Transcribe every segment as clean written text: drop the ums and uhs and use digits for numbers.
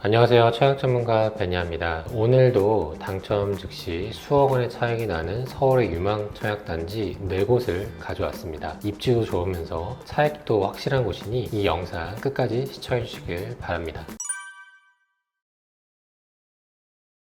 안녕하세요. 청약 전문가 베니아입니다. 오늘도 당첨 즉시 수억 원의 차익이 나는 서울의 유망 청약단지 4곳을 가져왔습니다. 입지도 좋으면서 차익도 확실한 곳이니 이 영상 끝까지 시청해 주시길 바랍니다.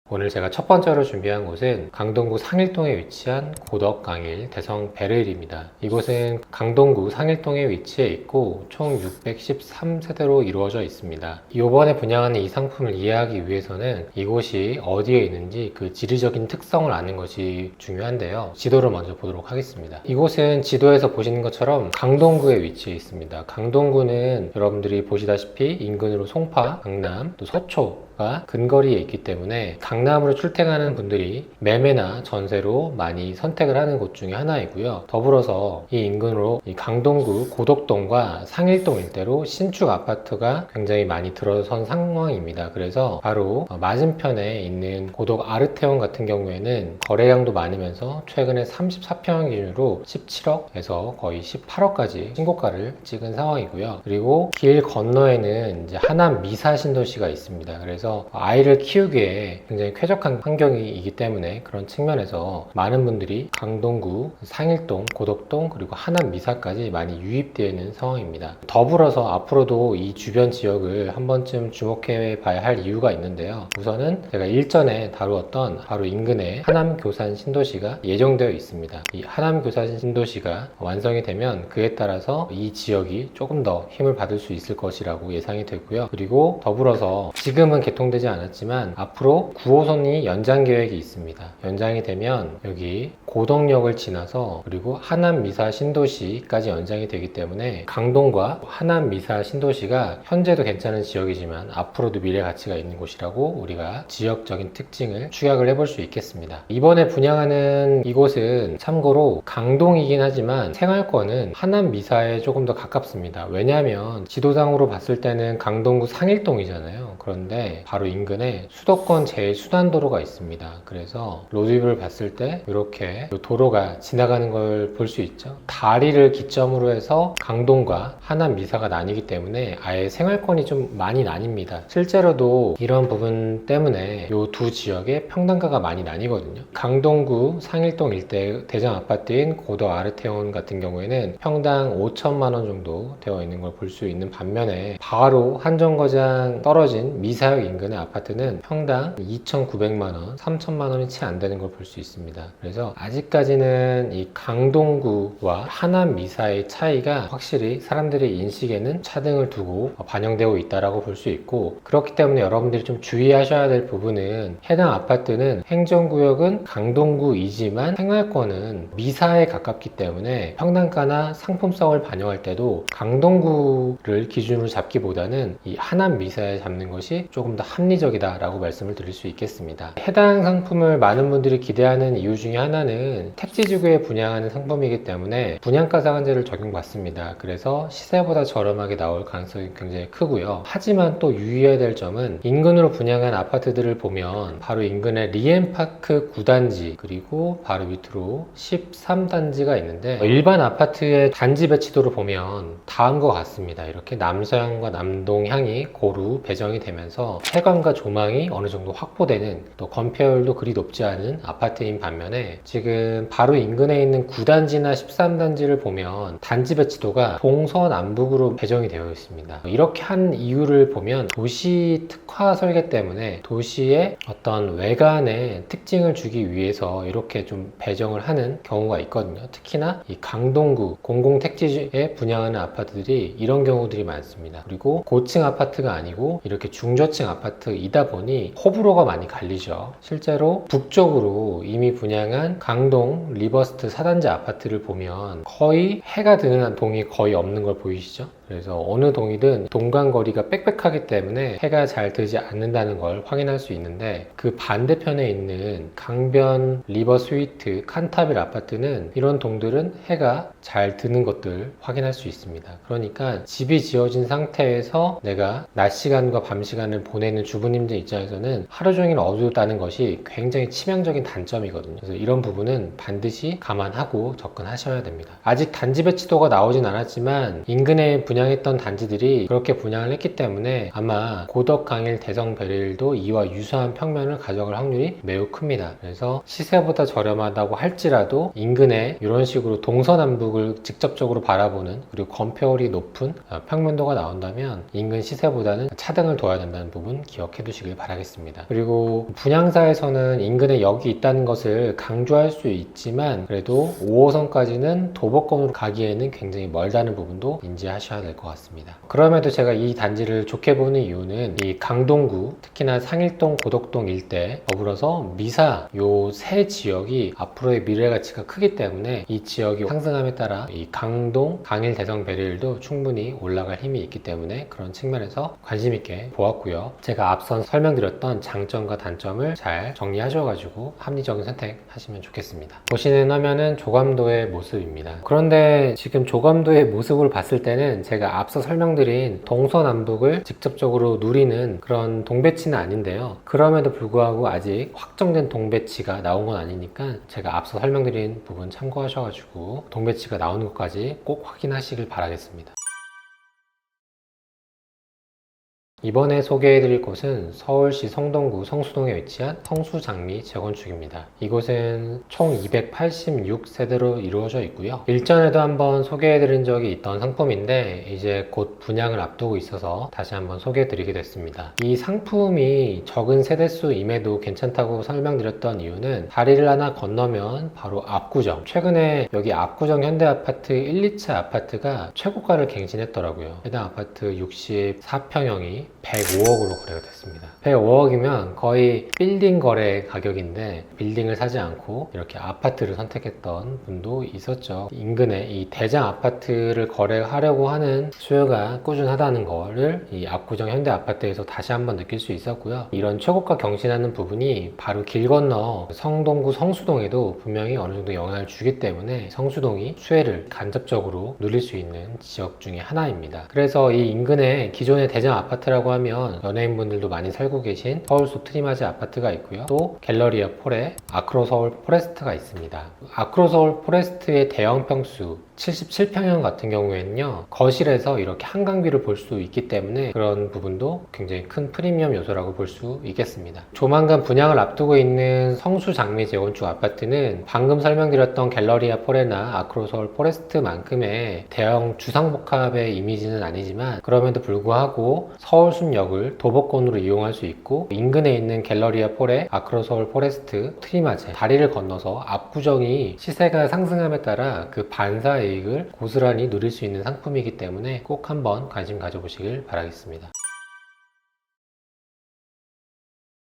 오늘 제가 첫 번째로 준비한 곳은 강동구 상일동에 위치한 고덕강일 대성 베르일입니다. 이곳은 강동구 상일동에 위치해 있고 총 613세대로 이루어져 있습니다. 이번에 분양하는 이 상품을 이해하기 위해서는 이곳이 어디에 있는지 그 지리적인 특성을 아는 것이 중요한데요. 지도를 먼저 보도록 하겠습니다. 이곳은 지도에서 보시는 것처럼 강동구에 위치해 있습니다. 강동구는 여러분들이 보시다시피 인근으로 송파, 강남, 또 서초가 근거리에 있기 때문에 강남으로 출퇴근하는 분들이 매매나 전세로 많이 선택을 하는 곳 중에 하나이고요. 더불어서 이 인근으로 이 강동구 고덕동과 상일동 일대로 신축 아파트가 굉장히 많이 들어선 상황입니다. 그래서 바로 맞은편에 있는 고덕 아르테온 같은 경우에는 거래량도 많으면서 최근에 34평 기준으로 17억에서 거의 18억까지 신고가를 찍은 상황이고요. 그리고 길 건너에는 이제 하남 미사 신도시가 있습니다. 그래서 아이를 키우기에 굉장히 쾌적한 환경이기 때문에 그런 측면에서 많은 분들이 강동구, 상일동, 고덕동 그리고 하남 미사까지 많이 유입되어 있는 상황입니다. 더불어서 앞으로도 이 주변 지역을 한 번쯤 주목해 봐야 할 이유가 있는데요. 우선은 제가 일전에 다루었던 바로 인근에 하남 교산 신도시가 예정되어 있습니다. 이 하남 교산 신도시가 완성이 되면 그에 따라서 이 지역이 조금 더 힘을 받을 수 있을 것이라고 예상이 되고요. 그리고 더불어서 지금은 개통되지 않았지만 앞으로 9호선이 연장 계획이 있습니다. 연장이 되면 여기 고덕역을 지나서 그리고 하남 미사 신도시까지 연장이 되기 때문에 강동과 하남 미사 신도시가 현재도 괜찮은 지역이지만 앞으로도 미래 가치가 있는 곳이라고 우리가 지역적인 특징을 추격을 해볼 수 있겠습니다. 이번에 분양하는 이곳은 참고로 강동이긴 하지만 생활권은 하남 미사에 조금 더 가깝습니다. 왜냐하면 지도상으로 봤을 때는 강동구 상일동이잖아요. 그런데 바로 인근에 수도권 제1순환도로가 있습니다. 그래서 로드뷰를 봤을 때 이렇게 도로가 지나가는 걸 볼 수 있죠. 다리를 기점으로 해서 강동과 하남 미사가 나뉘기 때문에 아예 생활권이 좀 많이 나뉩니다. 실제로도 이런 부분 때문에 이 두 지역의 평당가가 많이 나뉘거든요. 강동구 상일동 일대 대장 아파트인 고덕 아르테온 같은 경우에는 평당 5천만 원 정도 되어 있는 걸 볼 수 있는 반면에 바로 한정거장 떨어진 미사역 인근의 아파트는 평당 2,900만 원, 3천만 원이 채 안 되는 걸 볼 수 있습니다. 그래서 아직까지는 이 강동구와 하남 미사의 차이가 확실히 사람들의 인식에는 차등을 두고 반영되고 있다고 볼 수 있고, 그렇기 때문에 여러분들이 좀 주의하셔야 될 부분은 해당 아파트는 행정구역은 강동구이지만 생활권은 미사에 가깝기 때문에 평당가나 상품성을 반영할 때도 강동구를 기준으로 잡기보다는 이 하남 미사에 잡는 것이 조금 더 합리적이다 라고 말씀을 드릴 수 있겠습니다. 해당 상품을 많은 분들이 기대하는 이유 중에 하나는 택지지구에 분양하는 상품이기 때문에 분양가 상한제를 적용받습니다. 그래서 시세보다 저렴하게 나올 가능성이 굉장히 크고요. 하지만 또 유의해야 될 점은 인근으로 분양한 아파트들을 보면 바로 인근에 리엠파크 9단지 그리고 바로 밑으로 13단지가 있는데 일반 아파트의 단지 배치도를 보면 다음과 같습니다. 이렇게 남서향과 남동향이 고루 배정이 되면서 채광과 조망이 어느 정도 확보되는, 또 건폐율도 그리 높지 않은 아파트인 반면에 지금 바로 인근에 있는 9단지나 13단지를 보면 단지 배치도가 동서남북으로 배정이 되어 있습니다. 이렇게 한 이유를 보면 도시 특화 설계 때문에 도시의 어떤 외관의 특징을 주기 위해서 이렇게 좀 배정을 하는 경우가 있거든요. 특히나 이 강동구 공공택지에 분양하는 아파트들이 이런 경우들이 많습니다. 그리고 고층 아파트가 아니고 이렇게 중저층 아파트이다 보니 호불호가 많이 갈리죠. 실제로 북쪽으로 이미 분양한 강동 리버스트 4단지 아파트를 보면 거의 해가 드는 동이 거의 없는 걸 보이시죠? 그래서 어느 동이든 동간거리가 빽빽하기 때문에 해가 잘 들지 않는다는 걸 확인할 수 있는데, 그 반대편에 있는 강변 리버 스위트 칸타빌 아파트는 이런 동들은 해가 잘 드는 것들 확인할 수 있습니다. 그러니까 집이 지어진 상태에서 내가 낮 시간과 밤 시간을 보내는 주부님들 입장에서는 하루 종일 어둡다는 것이 굉장히 치명적인 단점이거든요. 그래서 이런 부분은 반드시 감안하고 접근하셔야 됩니다. 아직 단지 배치도가 나오진 않았지만 인근에 분양 분양했던 단지들이 그렇게 분양을 했기 때문에 아마 고덕, 강일, 대성, 베레일도 이와 유사한 평면을 가져갈 확률이 매우 큽니다. 그래서 시세보다 저렴하다고 할지라도 인근에 이런 식으로 동서남북을 직접적으로 바라보는, 그리고 건폐율이 높은 평면도가 나온다면 인근 시세보다는 차등을 둬야 된다는 부분 기억해 두시길 바라겠습니다. 그리고 분양사에서는 인근에 역이 있다는 것을 강조할 수 있지만 그래도 5호선까지는 도보권으로 가기에는 굉장히 멀다는 부분도 인지하셔야 될 것 같습니다. 그럼에도 제가 이 단지를 좋게 보는 이유는 이 강동구, 특히나 상일동, 고덕동 일대, 더불어서 미사 요 세 지역이 앞으로의 미래 가치가 크기 때문에 이 지역이 상승함에 따라 이 강동, 강일, 대성, 베레일도 충분히 올라갈 힘이 있기 때문에 그런 측면에서 관심 있게 보았고요. 제가 앞선 설명드렸던 장점과 단점을 잘 정리하셔가지고 합리적인 선택하시면 좋겠습니다. 보시는 화면은 조감도의 모습입니다. 그런데 지금 조감도의 모습을 봤을 때는 제가 앞서 설명드린 동서남북을 직접적으로 누리는 그런 동배치는 아닌데요. 그럼에도 불구하고 아직 확정된 동배치가 나온 건 아니니까 제가 앞서 설명드린 부분 참고하셔가지고 동배치가 나오는 것까지 꼭 확인하시길 바라겠습니다. 이번에 소개해드릴 곳은 서울시 성동구 성수동에 위치한 성수장미 재건축입니다. 이곳은 총 286세대로 이루어져 있고요. 일전에도 한번 소개해드린 적이 있던 상품인데 이제 곧 분양을 앞두고 있어서 다시 한번 소개해드리게 됐습니다. 이 상품이 적은 세대수임에도 괜찮다고 설명드렸던 이유는 다리를 하나 건너면 바로 압구정, 최근에 여기 압구정 현대아파트 1, 2차 아파트가 최고가를 갱신했더라고요. 해당 아파트 64평형이 105억으로 거래가 됐습니다. 105억이면 거의 빌딩 거래 가격인데 빌딩을 사지 않고 이렇게 아파트를 선택했던 분도 있었죠. 인근에 이 대장 아파트를 거래하려고 하는 수요가 꾸준하다는 거를 이 압구정 현대 아파트에서 다시 한번 느낄 수 있었고요. 이런 최고가 경신하는 부분이 바로 길 건너 성동구 성수동에도 분명히 어느 정도 영향을 주기 때문에 성수동이 수혜를 간접적으로 누릴 수 있는 지역 중에 하나입니다. 그래서 이 인근에 기존의 대장 아파트라고 하면 연예인분들도 많이 살고 계신 서울숲 트리마지 아파트가 있고요. 또 갤러리아 폴에 아크로서울 포레스트가 있습니다. 아크로서울 포레스트의 대형 평수 77평형 같은 경우에는요, 거실에서 이렇게 한강뷰를 볼 수 있기 때문에 그런 부분도 굉장히 큰 프리미엄 요소라고 볼 수 있겠습니다. 조만간 분양을 앞두고 있는 성수장미 재건축 아파트는 방금 설명드렸던 갤러리아 포레나 아크로서울 포레스트만큼의 대형 주상복합의 이미지는 아니지만 그럼에도 불구하고 서울숲역을 도보권으로 이용할 수 있고 인근에 있는 갤러리아 폴의 아크로서울 포레스트 트리마제 다리를 건너서 압구정이 시세가 상승함에 따라 그 반사 이익을 고스란히 누릴 수 있는 상품이기 때문에 꼭 한번 관심 가져보시길 바라겠습니다.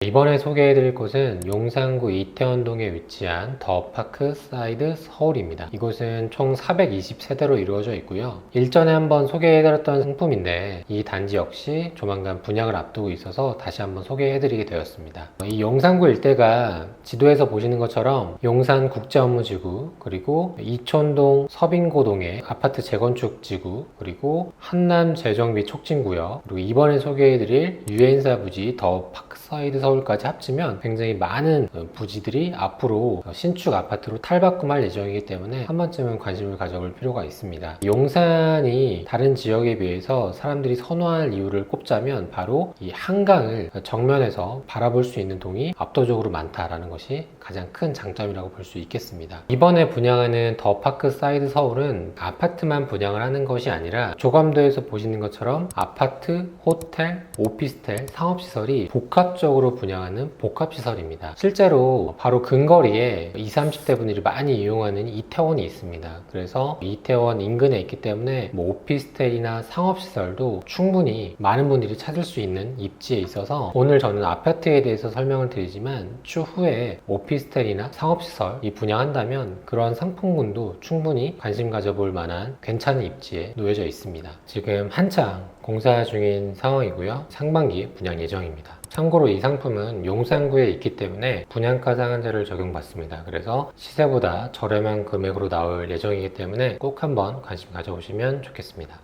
이번에 소개해드릴 곳은 용산구 이태원동에 위치한 더 파크 사이드 서울입니다. 이곳은 총 420세대로 이루어져 있고요. 일전에 한번 소개해드렸던 상품인데 이 단지 역시 조만간 분양을 앞두고 있어서 다시 한번 소개해드리게 되었습니다. 이 용산구 일대가 지도에서 보시는 것처럼 용산국제업무지구, 그리고 이촌동 서빙고동의 아파트 재건축 지구, 그리고 한남재정 및 촉진구역, 그리고 이번에 소개해드릴 유엔사 부지 더 파크사이드 서울까지 합치면 굉장히 많은 부지들이 앞으로 신축 아파트로 탈바꿈할 예정이기 때문에 한 번쯤은 관심을 가져볼 필요가 있습니다. 용산이 다른 지역에 비해서 사람들이 선호할 이유를 꼽자면 바로 이 한강을 정면에서 바라볼 수 있는 동이 압도적으로 많다라는 것이 가장 큰 장점이라고 볼 수 있겠습니다. 이번에 분양하는 더 파크 사이드 서울은 아파트만 분양을 하는 것이 아니라 조감도에서 보시는 것처럼 아파트, 호텔, 오피스텔, 상업시설이 복합적으로 분양하는 복합시설입니다. 실제로 바로 근거리에 20, 30대 분들이 많이 이용하는 이태원이 있습니다. 그래서 이태원 인근에 있기 때문에 오피스텔이나 상업시설도 충분히 많은 분들이 찾을 수 있는 입지에 있어서 오늘 저는 아파트에 대해서 설명을 드리지만 추후에 오피스텔이나 상업시설이 분양한다면 그런 상품군도 충분히 관심 가져볼 만한 괜찮은 입지에 놓여져 있습니다. 지금 한창 공사 중인 상황이고요. 상반기 분양 예정입니다. 참고로 이 상품은 용산구에 있기 때문에 분양가 상한제를 적용받습니다. 그래서 시세보다 저렴한 금액으로 나올 예정이기 때문에 꼭 한번 관심 가져보시면 좋겠습니다.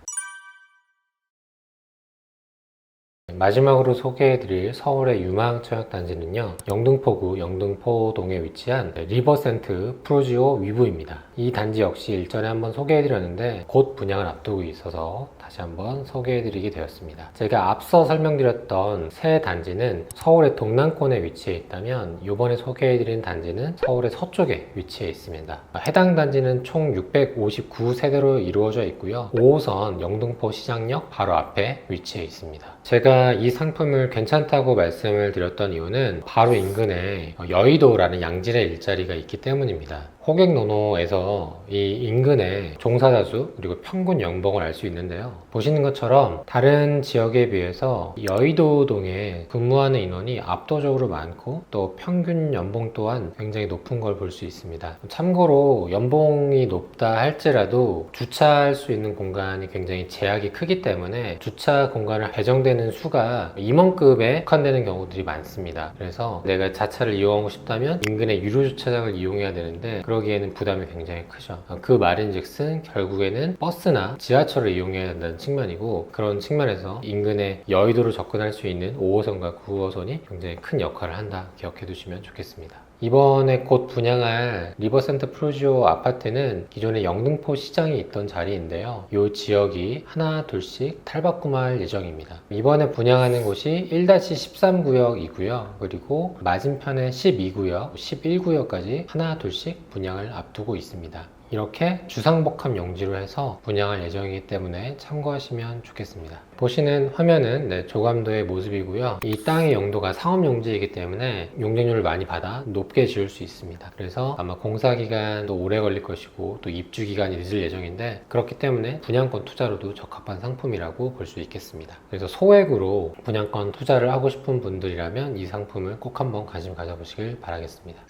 마지막으로 소개해드릴 서울의 유망청약단지는요, 영등포구 영등포동에 위치한 리버센트 프루지오 위브입니다. 이 단지 역시 일전에 한번 소개해드렸는데 곧 분양을 앞두고 있어서 다시 한번 소개해드리게 되었습니다. 제가 앞서 설명드렸던 새 단지는 서울의 동남권에 위치해 있다면 이번에 소개해드린 단지는 서울의 서쪽에 위치해 있습니다. 해당 단지는 총 659세대로 이루어져 있고요. 5호선 영등포 시장역 바로 앞에 위치해 있습니다. 제가 이 상품을 괜찮다고 말씀을 드렸던 이유는 바로 인근에 여의도라는 양질의 일자리가 있기 때문입니다. 호객노노에서 이 인근의 종사자 수 그리고 평균 연봉을 알 수 있는데요. 보시는 것처럼 다른 지역에 비해서 여의도동에 근무하는 인원이 압도적으로 많고 또 평균 연봉 또한 굉장히 높은 걸 볼 수 있습니다. 참고로 연봉이 높다 할지라도 주차할 수 있는 공간이 굉장히 제약이 크기 때문에 주차 공간을 배정되는 수가 임원급에 속한되는 경우들이 많습니다. 그래서 내가 자차를 이용하고 싶다면 인근의 유료주차장을 이용해야 되는데 그러기에는 부담이 굉장히 크죠. 그 말인즉슨 결국에는 버스나 지하철을 이용해야 된다는 측면이고 그런 측면에서 인근의 여의도로 접근할 수 있는 5호선과 9호선이 굉장히 큰 역할을 한다 기억해 두시면 좋겠습니다. 이번에 곧 분양할 리버센터 프루지오 아파트는 기존에 영등포 시장이 있던 자리인데요. 이 지역이 하나 둘씩 탈바꿈할 예정입니다. 이번에 분양하는 곳이 1-13구역이고요. 그리고 맞은편에 12구역, 11구역까지 하나 둘씩 분양을 앞두고 있습니다. 이렇게 주상복합 용지로 해서 분양할 예정이기 때문에 참고하시면 좋겠습니다. 보시는 화면은 조감도의 모습이고요. 이 땅의 용도가 상업용지이기 때문에 용적률을 많이 받아 높게 지을 수 있습니다. 그래서 아마 공사기간도 오래 걸릴 것이고 또 입주기간이 늦을 예정인데 그렇기 때문에 분양권 투자로도 적합한 상품이라고 볼 수 있겠습니다. 그래서 소액으로 분양권 투자를 하고 싶은 분들이라면 이 상품을 꼭 한번 관심 가져보시길 바라겠습니다.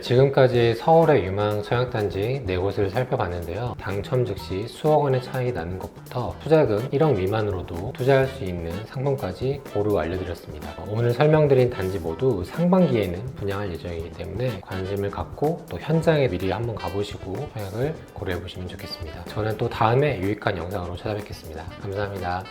지금까지 서울의 유망 청약단지 4곳을 살펴봤는데요. 당첨 즉시 수억 원의 차익이 나는 것부터 투자금 1억 미만으로도 투자할 수 있는 상품까지 고루 알려드렸습니다. 오늘 설명드린 단지 모두 상반기에는 분양할 예정이기 때문에 관심을 갖고 또 현장에 미리 한번 가보시고 청약을 고려해 보시면 좋겠습니다. 저는 또 다음에 유익한 영상으로 찾아뵙겠습니다. 감사합니다.